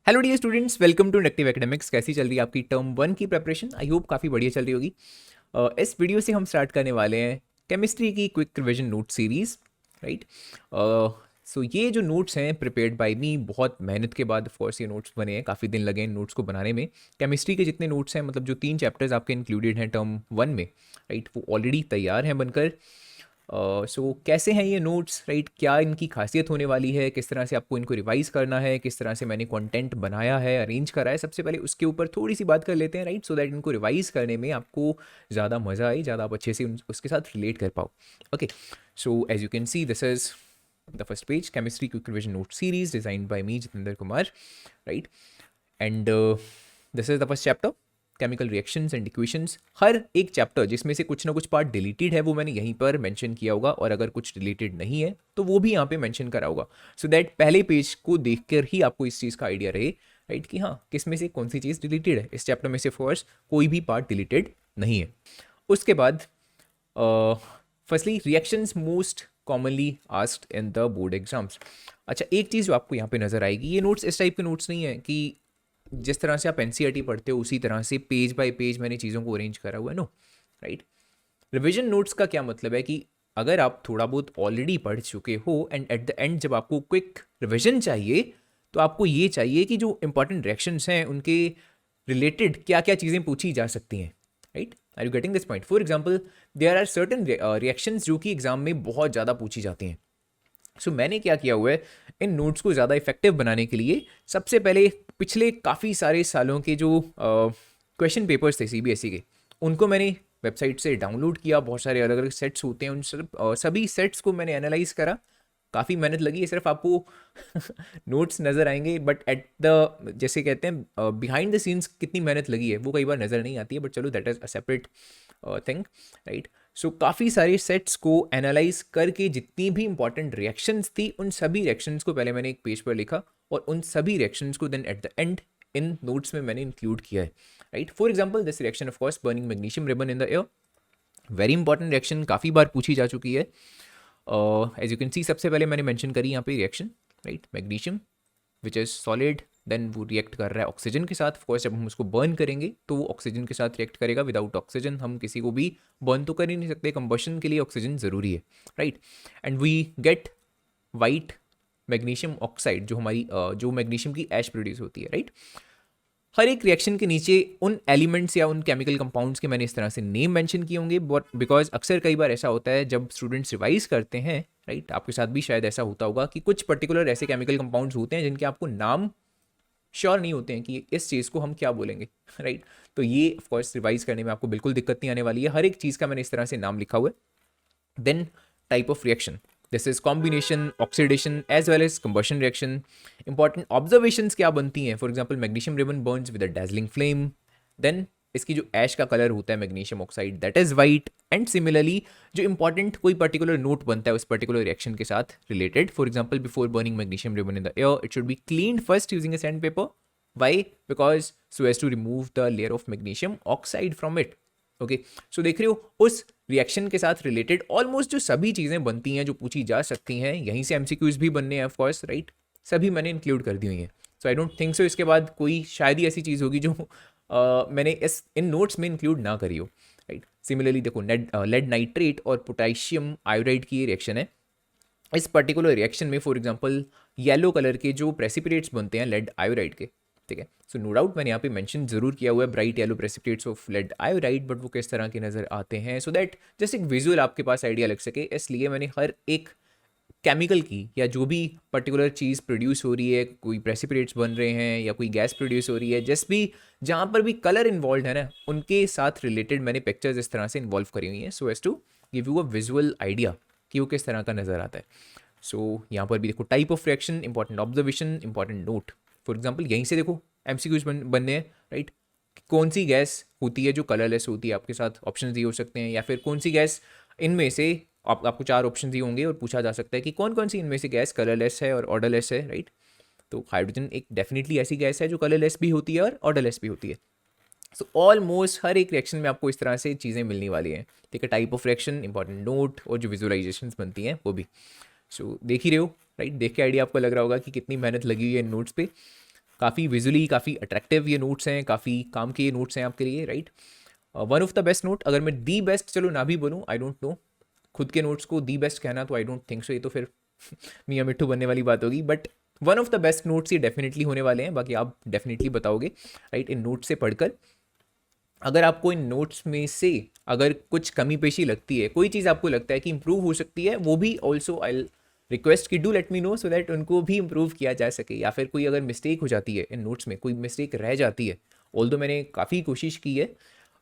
Hello dear students, welcome to inductive academics. कैसी चल रही है आपकी टर्म वन की प्रिपरेशन? आई होप काफ़ी बढ़िया चल रही होगी। इस वीडियो से हम स्टार्ट करने वाले हैं केमिस्ट्री की quick revision note series, right. So ये जो नोट्स हैं प्रिपेयर्ड बाय मी, बहुत मेहनत के बाद ऑफ कोर्स ये नोट्स बने हैं, काफ़ी दिन लगे हैं नोट्स को बनाने में। केमिस्ट्री के जितने नोट्स हैं, मतलब जो 3 चैप्टर्स आपके इंक्लूडेड हैं टर्म वन में, राइट, वो ऑलरेडी तैयार हैं बनकर। सो कैसे हैं ये नोट्स, राइट, क्या इनकी खासियत होने वाली है, किस तरह से आपको इनको रिवाइज करना है, किस तरह से मैंने कंटेंट बनाया है, अरेंज करा है, सबसे पहले उसके ऊपर थोड़ी सी बात कर लेते हैं, राइट, सो दैट इनको रिवाइज करने में आपको ज़्यादा मज़ा आए, ज़्यादा आप अच्छे से उसके साथ रिलेट कर पाओ। Okay, so as you can see, this is the first page, chemistry quick revision note series designed by me Jitendra Kumar, right. And this is the first chapter, chemical reactions and equations. हर एक chapter जिसमें से कुछ ना कुछ part deleted है वो मैंने यहीं पर मेंशन किया होगा, और अगर कुछ डिलीटेड नहीं है तो वो भी यहाँ पे मेंशन करा होगा, सो दैट पहले पेज को देखकर ही आपको इस चीज़ का आइडिया रहे, राइट, कि हाँ किस में से कौन सी चीज़ डिलीटेड है। इस चैप्टर में से फर्स्ट कोई भी पार्ट डिलीटेड नहीं है। उसके बाद firstly reactions most commonly asked in the board exams. अच्छा, एक चीज़ जो आपको यहाँ पे नजर आएगी, ये नोट्स इस टाइप के नोट्स नहीं है कि जिस तरह से आप एनसीईआरटी पढ़ते हो उसी तरह से पेज बाय पेज मैंने चीज़ों को अरेंज करा हुआ है, नो, राइट। रिविजन नोट्स का क्या मतलब है कि अगर आप थोड़ा बहुत ऑलरेडी पढ़ चुके हो एंड एट द एंड जब आपको क्विक रिविजन चाहिए, तो आपको ये चाहिए कि जो इंपॉर्टेंट रिएक्शंस हैं उनके रिलेटेड क्या क्या चीज़ें पूछी जा सकती हैं, right. Are you getting this point? For example, there are certain reactions जो कि एग्जाम में बहुत ज़्यादा पूछी जाती हैं। सो मैंने क्या किया हुआ है, इन नोट्स को ज़्यादा इफेक्टिव बनाने के लिए सबसे पहले पिछले काफ़ी सारे सालों के जो क्वेश्चन पेपर्स थे सीबीएसई के, उनको मैंने वेबसाइट से डाउनलोड किया। बहुत सारे अलग अलग सेट्स होते हैं, उन सभी सेट्स को मैंने एनालाइज करा। काफ़ी मेहनत लगी है, सिर्फ आपको नोट्स नज़र आएंगे, बट एट द, जैसे कहते हैं, बिहाइंड द सीन्स कितनी मेहनत लगी है वो कई बार नज़र नहीं आती है, बट चलो that is a separate thing, right. So काफ़ी सारे सेट्स को एनालाइज करके जितनी भी इंपॉर्टेंट रिएक्शंस थी, उन सभी रिएक्शंस को पहले मैंने एक पेज पर लिखा, और उन सभी रिएक्शंस को then at the end in notes में मैंने इंक्लूड किया है, right. For example, this reaction of course, burning magnesium ribbon in the air, very important reaction, काफ़ी बार पूछी जा चुकी है। एज यू कैन सी, सबसे पहले मैंने मेंशन करी यहाँ पे reaction, right, magnesium which is solid, then वो रिएक्ट कर रहा है ऑक्सीजन के साथ। ऑफकोर्स जब हम उसको बर्न करेंगे तो वो ऑक्सीजन के साथ रिएक्ट करेगा, विदाउट ऑक्सीजन हम किसी को भी बर्न तो कर ही नहीं सकते, कंबशन के लिए ऑक्सीजन ज़रूरी है, right. And we get white magnesium oxide, जो हमारी जो मैग्नीशियम की ऐश प्रोड्यूस होती है, राइट। हर एक रिएक्शन के नीचे उन एलिमेंट्स या उन केमिकल कंपाउंड्स के मैंने इस तरह से नेम मेंशन किए होंगे, बट बिकॉज अक्सर कई बार ऐसा होता है जब स्टूडेंट्स रिवाइज करते हैं, राइट, आपके साथ भी शायद ऐसा होता होगा कि कुछ पर्टिकुलर ऐसे केमिकल कंपाउंड्स होते हैं जिनके आपको नाम श्योर नहीं होते हैं कि इस चीज़ को हम क्या बोलेंगे, राइट। तो ये ऑफकोर्स रिवाइज करने में आपको बिल्कुल दिक्कत नहीं आने वाली है, हर एक चीज़ का मैंने इस तरह से नाम लिखा हुआ है। Then type of reaction, this is combination, oxidation as well as combustion reaction. Important observations क्या बनती हैं, for example magnesium ribbon burns with a dazzling flame, then इसकी जो ऐश का कलर होता है magnesium oxide, that is white. And similarly जो important कोई पर्टिकुलर नोट बनता है उस पर्टिकुलर रिएक्शन के साथ related, for example before burning magnesium ribbon in the air it should be cleaned first using a sand paper. Why? Because so as to remove the layer of magnesium oxide from it. Okay, so देख रहे हो उस reaction के साथ related almost जो सभी चीज़ें बनती हैं जो पूछी जा सकती हैं, यहीं से एमसीक्यूज भी बनने हैं ऑफकोर्स, राइट, सभी मैंने इंक्लूड कर दी हुई हैं। सो आई डोंट थिंक सो इसके बाद कोई शायद ही ऐसी चीज़ होगी जो मैंने इस इन नोट्स में इंक्लूड ना करी हो, राइट। सिमिलरली देखो, लेड नाइट्रेट और पोटेशियम आयोडाइड की ये रिएक्शन है। इस पर्टिकुलर रिएक्शन में फॉर एग्जांपल येलो कलर के जो प्रेसिपिटेट्स बनते हैं लेड आयोडाइड के, ठीक है। सो नो डाउट मैंने यहाँ पे मेंशन जरूर किया हुआ है bright yellow precipitates of lead iodide, but वो किस तरह के नज़र आते हैं, सो दैट जस्ट एक विजुअल आपके पास आइडिया लग सके, इसलिए मैंने हर एक केमिकल की या जो भी पर्टिकुलर चीज़ प्रोड्यूस हो रही है, कोई प्रेसिपिटेट्स बन रहे हैं या कोई गैस प्रोड्यूस हो रही है, जिस भी जहाँ पर भी कलर इन्वॉल्व है ना, उनके साथ रिलेटेड मैंने पिक्चर्स इस तरह से इन्वॉल्व करी हुई हैं, so as to give you a visual idea कि वो किस तरह का नज़र आता है। सो यहाँ पर भी देखो, type of reaction, important observation, important note. For example यहीं से देखो एमसीक्यूज बनने हैं, राइट। कौन सी गैस होती है जो कलरलेस होती है, आपके साथ ऑप्शन दिए हो सकते हैं, या फिर कौन सी गैस इनमें से आपको 4 ऑप्शन दिए होंगे और पूछा जा सकता है कि कौन कौन सी इनमें से गैस कलरलेस है और ऑर्डरलेस है, राइट। तो हाइड्रोजन एक डेफिनेटली ऐसी गैस है जो कलरलेस भी होती है और ऑर्डरलेस भी होती है। सो ऑलमोस्ट हर एक रिएक्शन में आपको इस तरह से चीज़ें मिलने वाली हैं, ठीक है। Type of reaction, important note, और जो विजुअलाइजेशंस बनती हैं वो भी। सो देख ही रहे हो, राइट, देख के आइडिया आपको लग रहा होगा कि कितनी मेहनत लगी हुई है इन नोट्स पे। काफ़ी विजुअली काफ़ी अट्रैक्टिव ये नोट्स हैं, काफ़ी काम के ये नोट्स हैं आपके लिए, right. One of the best note, अगर मैं दी बेस्ट चलो ना भी बोलूँ, आई डोंट नो, खुद के नोट्स को दी बेस्ट कहना तो आई डोंट थिंक सो, ये तो फिर मियाँ मिट्ठू बनने वाली बात होगी, but one of the best notes ये डेफिनेटली होने वाले हैं, बाकी आप डेफिनेटली बताओगे, राइट, इन नोट्स से पढ़कर। अगर आपको इन नोट्स में से अगर कुछ कमी पेशी लगती है, कोई चीज़ आपको लगता है कि इंप्रूव हो सकती है, वो भी ऑल्सो आई रिक्वेस्ट कि do let me know, so that उनको भी इंप्रूव किया जा सके। या फिर कोई अगर मिस्टेक हो जाती है इन नोट्स में, कोई मिस्टेक रह जाती है, ऑल्दो मैंने काफ़ी कोशिश की है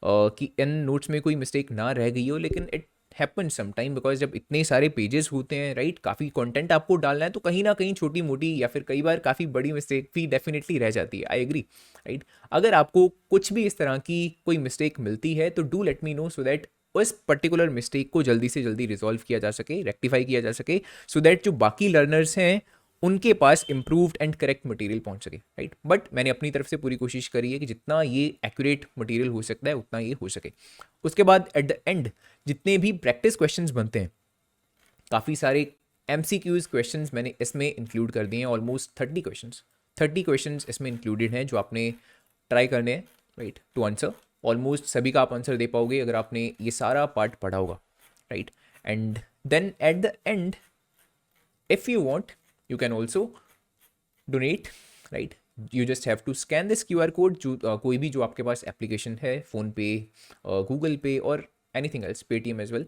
कि इन नोट्स में कोई मिस्टेक ना रह गई हो, लेकिन इट हैपन समटाइम, बिकॉज जब इतने सारे पेजेस होते हैं, राइट, काफ़ी कंटेंट आपको डालना है, तो कहीं ना कहीं छोटी मोटी या फिर कई बार काफ़ी बड़ी मिस्टेक भी डेफिनेटली रह जाती है, आई एग्री, राइट। अगर आपको कुछ भी इस तरह की कोई मिस्टेक मिलती है तो do let me know, so that उस पर्टिकुलर मिस्टेक को जल्दी से जल्दी रिजॉल्व किया जा सके, रेक्टिफाई किया जा सके, सो दैट जो बाकी लर्नर्स हैं उनके पास इंप्रूव्ड एंड करेक्ट मटेरियल पहुंच सके, राइट। बट मैंने अपनी तरफ से पूरी कोशिश करी है कि जितना ये एक्यूरेट मटेरियल हो सकता है उतना ये हो सके। उसके बाद एट द एंड जितने भी प्रैक्टिस क्वेश्चंस बनते हैं, काफ़ी सारे MCQs क्वेश्चंस मैंने इसमें इंक्लूड कर दिए हैं, ऑलमोस्ट 30 क्वेश्चंस इसमें इंक्लूडेड हैं जो आपने ट्राई करने हैं, राइट, टू आंसर। ऑलमोस्ट सभी का आप आंसर दे पाओगे अगर आपने ये सारा पार्ट पढ़ा होगा, right. And then at the end, if you want, you can also donate, right. You just have to scan this QR code, जो कोई भी जो आपके पास एप्लीकेशन है, फ़ोनपे, गूगल पे और anything else, Paytm as well.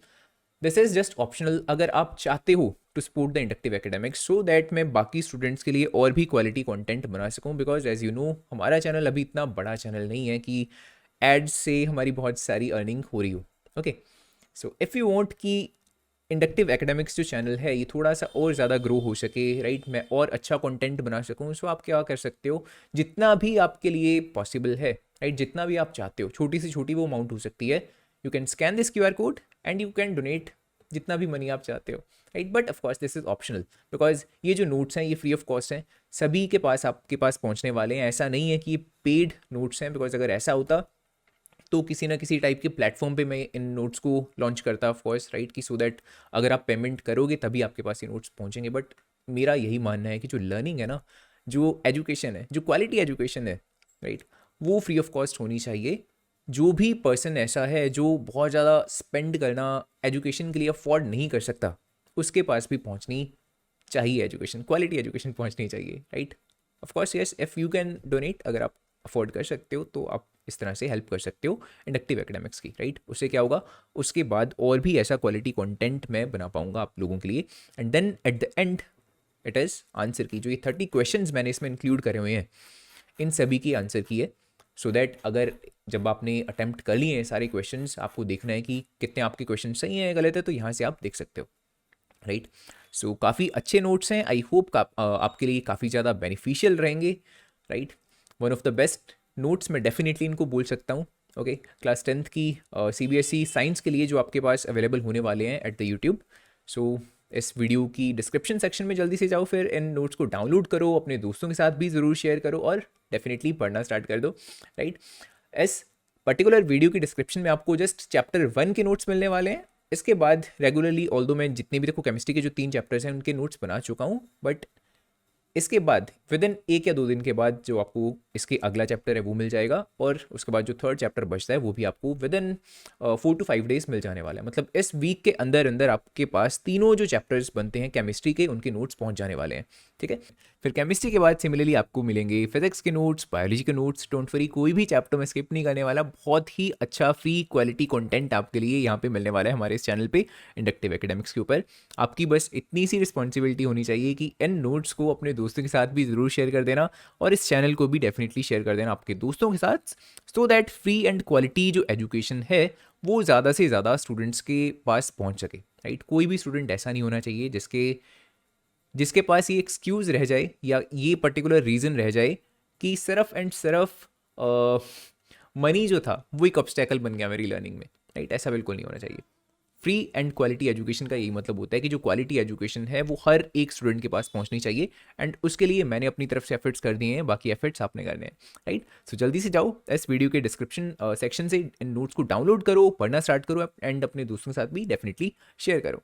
This is just optional, अगर आप चाहते हो to support the Inductive Academics, so that मैं बाकी स्टूडेंट्स के लिए और भी क्वालिटी कंटेंट बना सकूं, बिकॉज एज यू नो हमारा चैनल अभी इतना बड़ा चैनल नहीं है कि एड्स से हमारी बहुत सारी अर्निंग हो रही हो, okay. So if you want कि इंडक्टिव एकेडमिक्स जो चैनल है ये थोड़ा सा और ज़्यादा ग्रो हो सके, राइट, मैं और अच्छा कंटेंट बना सकूं, सो आप क्या कर सकते हो, जितना भी आपके लिए पॉसिबल है, राइट, जितना भी आप चाहते हो, छोटी से छोटी वो अमाउंट हो सकती है, you can scan this QR code and you can donate जितना भी मनी आप चाहते हो, right. But of course this is optional, because ये जो नोट्स हैं ये फ्री ऑफ कॉस्ट हैं, सभी के पास आपके पास पहुंचने वाले हैं। ऐसा नहीं है कि ये पेड नोट्स हैं, बिकॉज अगर ऐसा होता तो किसी ना किसी टाइप के प्लेटफॉर्म पे मैं इन नोट्स को लॉन्च करता, ऑफ कोर्स, राइट, कि सो दैट अगर आप पेमेंट करोगे तभी आपके पास ये नोट्स पहुंचेंगे। बट मेरा यही मानना है कि जो लर्निंग है ना, जो एजुकेशन है, जो क्वालिटी एजुकेशन है, राइट, वो फ्री ऑफ कॉस्ट होनी चाहिए। जो भी पर्सन ऐसा है जो बहुत ज़्यादा स्पेंड करना एजुकेशन के लिए अफोर्ड नहीं कर सकता, उसके पास भी पहुंचनी चाहिए एजुकेशन, क्वालिटी एजुकेशन पहुंचनी चाहिए, right. Of course yes, if you can donate, अगर आप अफोर्ड कर सकते हो तो आप इस तरह से हेल्प कर सकते हो इंडक्टिव एकेडमिक्स की, राइट। उससे क्या होगा, उसके बाद और भी ऐसा क्वालिटी कंटेंट मैं बना पाऊंगा आप लोगों के लिए। And then at the end it is answer key, जो ये 30 क्वेश्चंस मैंने इसमें इंक्लूड करे हुए हैं, इन सभी की आंसर की है, सो दैट अगर जब आपने अटैम्प्ट कर लिए हैं सारे क्वेश्चंस, आपको देखना है कि कितने आपके क्वेश्चन सही हैं गलत है, तो यहाँ से आप देख सकते हो, राइट। सो काफ़ी अच्छे नोट्स हैं, आई होप आपके लिए काफ़ी ज़्यादा बेनिफिशियल रहेंगे, right. One of the best notes मैं डेफिनेटली इनको बोल सकता हूँ, ओके। क्लास 10th की CBSE साइंस के लिए जो आपके पास अवेलेबल होने वाले हैं एट द यूट्यूब। सो इस वीडियो की डिस्क्रिप्शन सेक्शन में जल्दी से जाओ, फिर इन नोट्स को डाउनलोड करो, अपने दोस्तों के साथ भी ज़रूर शेयर करो और डेफिनेटली पढ़ना स्टार्ट कर दो, राइट। इस पर्टिकुलर वीडियो की डिस्क्रिप्शन में आपको जस्ट चैप्टर 1 के नोट्स मिलने वाले हैं। इसके बाद रेगुलरली, ऑल्दो मैं जितने भी देखो केमिस्ट्री के जो 3 चैप्टर्स हैं उनके नोट्स बना चुका हूँ, बट इसके बाद विद इन 1 या 2 दिन के बाद जो आपको इसके अगला चैप्टर है वो मिल जाएगा, और उसके बाद जो 3rd चैप्टर बचता है वो भी आपको विद इन 4 to 5 डेज मिल जाने वाला है। मतलब इस वीक के अंदर अंदर आपके पास तीनों जो चैप्टर्स बनते हैं केमिस्ट्री के, उनके नोट्स पहुंच जाने वाले हैं, ठीक है। फिर केमिस्ट्री के बाद सिमिलरली आपको मिलेंगे फिजिक्स के नोट्स, बायोलॉजी के नोट्स, डोंट वरी, कोई भी चैप्टर में स्किप नहीं करने वाला। बहुत ही अच्छा फ्री क्वालिटी कंटेंट आपके लिए यहाँ पे मिलने वाला है हमारे इस चैनल पे इंडक्टिव एकेडमिक्स के ऊपर। आपकी बस इतनी सी रिस्पॉन्सिबिलिटी होनी चाहिए कि इन नोट्स को अपने दोस्तों के साथ भी ज़रूर शेयर कर देना, और इस चैनल को भी डेफिनेटली शेयर कर देना आपके दोस्तों के साथ, so that free and quality जो एजुकेशन है वो ज़्यादा से ज़्यादा स्टूडेंट्स के पास पहुँच सके, राइट। कोई भी स्टूडेंट ऐसा नहीं होना चाहिए जिसके पास ये एक्सक्यूज़ रह जाए या ये पर्टिकुलर रीज़न रह जाए कि सिर्फ एंड सिर्फ मनी जो था वो एक ऑब्स्टेकल बन गया मेरी लर्निंग में, राइट। ऐसा बिल्कुल नहीं होना चाहिए। फ्री एंड क्वालिटी एजुकेशन का यही मतलब होता है कि जो क्वालिटी एजुकेशन है वो हर एक स्टूडेंट के पास पहुंचनी चाहिए, एंड उसके लिए मैंने अपनी तरफ से एफर्ट्स कर दिए हैं, बाकी एफर्ट्स आपने करने हैं, राइट। सो जल्दी से जाओ इस वीडियो के डिस्क्रिप्शन सेक्शन से इन नोट्स को डाउनलोड करो, पढ़ना स्टार्ट करो, एंड अपने दोस्तों के साथ भी डेफिनेटली शेयर करो।